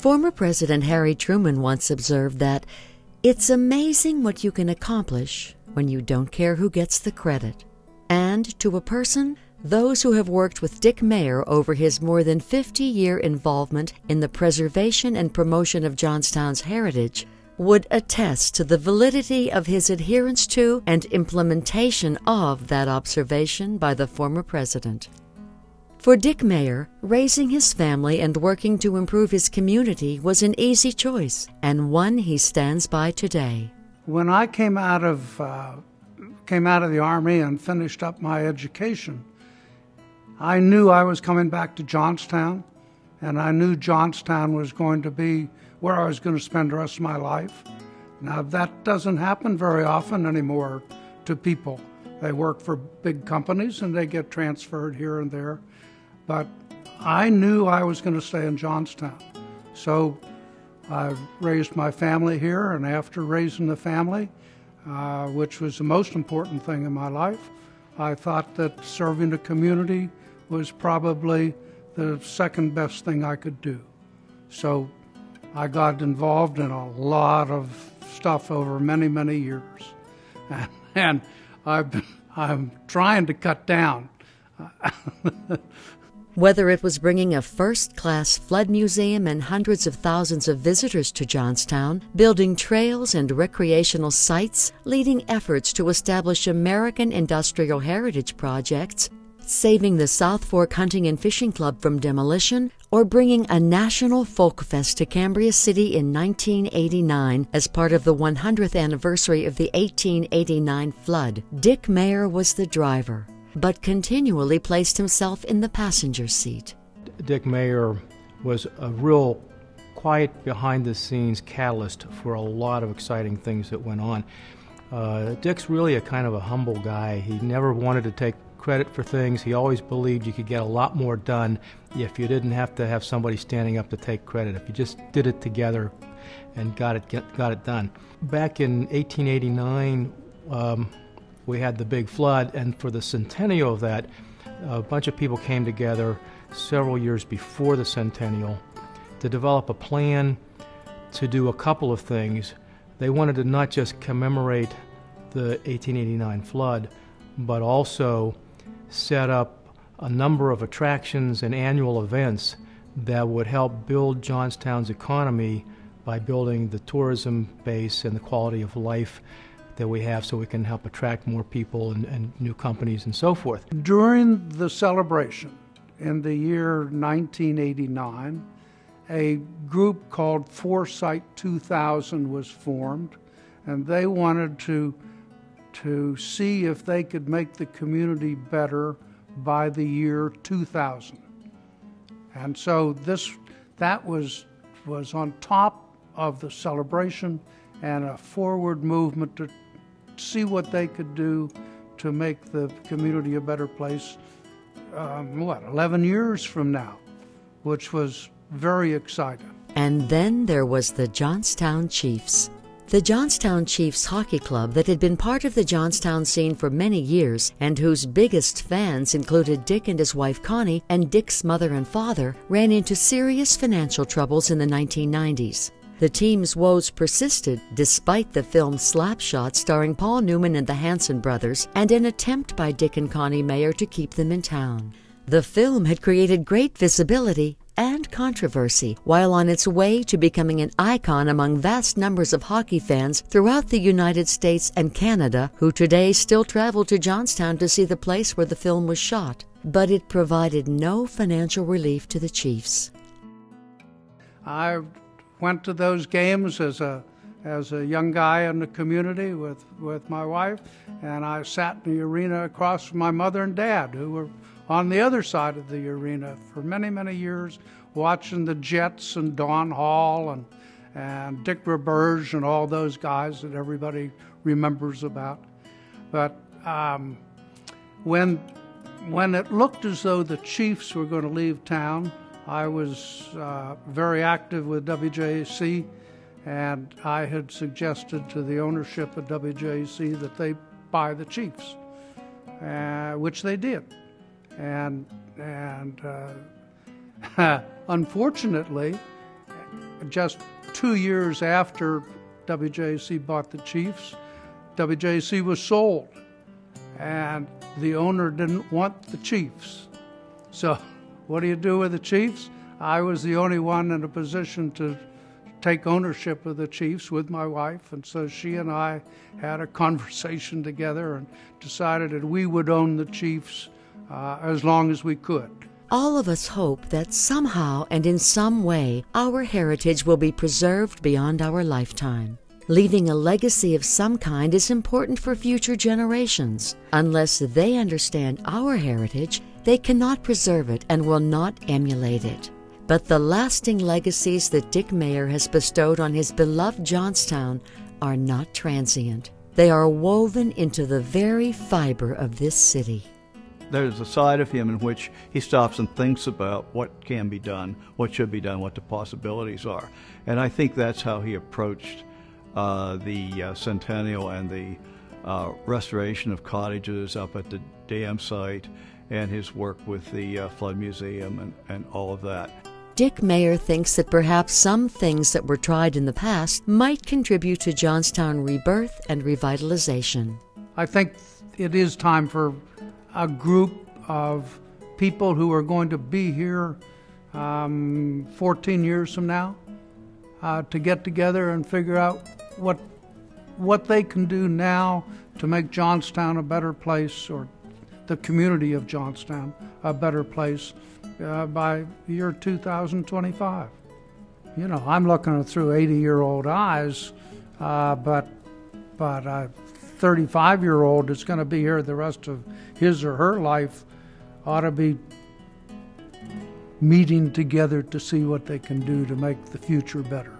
Former President Harry Truman once observed that it's amazing what you can accomplish when you don't care who gets the credit. And to a person, those who have worked with Dick Mayer over his more than 50-year involvement in the preservation and promotion of Johnstown's heritage would attest to the validity of his adherence to and implementation of that observation by the former president. For Dick Mayer, raising his family and working to improve his community was an easy choice, and one he stands by today. When I came out of the Army and finished up my education, I knew I was coming back to Johnstown, and I knew Johnstown was going to be where I was going to spend the rest of my life. Now, that doesn't happen very often anymore to people. They work for big companies and they get transferred here and there. But I knew I was going to stay in Johnstown. So I raised my family here, and after raising the family, which was the most important thing in my life, I thought that serving the community was probably the second best thing I could do. So I got involved in a lot of stuff over many, many years. And I'm trying to cut down. Whether it was bringing a first-class flood museum and hundreds of thousands of visitors to Johnstown, building trails and recreational sites, leading efforts to establish American industrial heritage projects, saving the South Fork Hunting and Fishing Club from demolition, or bringing a national folk fest to Cambria City in 1989 as part of the 100th anniversary of the 1889 flood, Dick Mayer was the driver, but continually placed himself in the passenger seat. Dick Mayer was a real quiet, behind-the-scenes catalyst for a lot of exciting things that went on. Dick's really a kind of a humble guy. He never wanted to take credit for things. He always believed you could get a lot more done if you didn't have to have somebody standing up to take credit, if you just did it together and got it done. Back in 1889, we had the big flood, and for the centennial of that, a bunch of people came together several years before the centennial to develop a plan to do a couple of things. They wanted to not just commemorate the 1889 flood, but also set up a number of attractions and annual events that would help build Johnstown's economy by building the tourism base and the quality of life that we have, so we can help attract more people and new companies and so forth. During the celebration in the year 1989, a group called Foresight 2000 was formed, and they wanted to see if they could make the community better by the year 2000. And so that was on top of the celebration and a forward movement to see what they could do to make the community a better place, 11 years from now, which was very exciting. And then there was the Johnstown Chiefs. The Johnstown Chiefs Hockey Club that had been part of the Johnstown scene for many years and whose biggest fans included Dick and his wife Connie and Dick's mother and father ran into serious financial troubles in the 1990s. The team's woes persisted despite the film Slapshot starring Paul Newman and the Hanson brothers and an attempt by Dick and Connie Mayer to keep them in town. The film had created great visibility and controversy while on its way to becoming an icon among vast numbers of hockey fans throughout the United States and Canada who today still travel to Johnstown to see the place where the film was shot. But it provided no financial relief to the Chiefs. I went to those games as a young guy in the community with my wife, and I sat in the arena across from my mother and dad, who were on the other side of the arena for many, many years, watching the Jets and Don Hall and Dick Roberge and all those guys that everybody remembers about. But when it looked as though the Chiefs were going to leave town, I was very active with WJC, and I had suggested to the ownership of WJC that they buy the Chiefs, which they did. And unfortunately, just 2 years after WJC bought the Chiefs, WJC was sold, and the owner didn't want the Chiefs. So what do you do with the Chiefs? I was the only one in a position to take ownership of the Chiefs with my wife, and so she and I had a conversation together and decided that we would own the Chiefs as long as we could. All of us hope that somehow and in some way our heritage will be preserved beyond our lifetime. Leaving a legacy of some kind is important for future generations. Unless they understand our heritage, they cannot preserve it and will not emulate it. But the lasting legacies that Dick Mayer has bestowed on his beloved Johnstown are not transient. They are woven into the very fiber of this city. There's a side of him in which he stops and thinks about what can be done, what should be done, what the possibilities are. And I think that's how he approached the centennial and the restoration of cottages up at the dam site, and his work with the Flood Museum and all of that. Dick Mayer thinks that perhaps some things that were tried in the past might contribute to Johnstown rebirth and revitalization. I think it is time for a group of people who are going to be here 14 years from now to get together and figure out what they can do now to make Johnstown a better place, or the community of Johnstown a better place by year 2025. You know, I'm looking through 80-year-old eyes, but a 35-year-old that's going to be here the rest of his or her life ought to be meeting together to see what they can do to make the future better.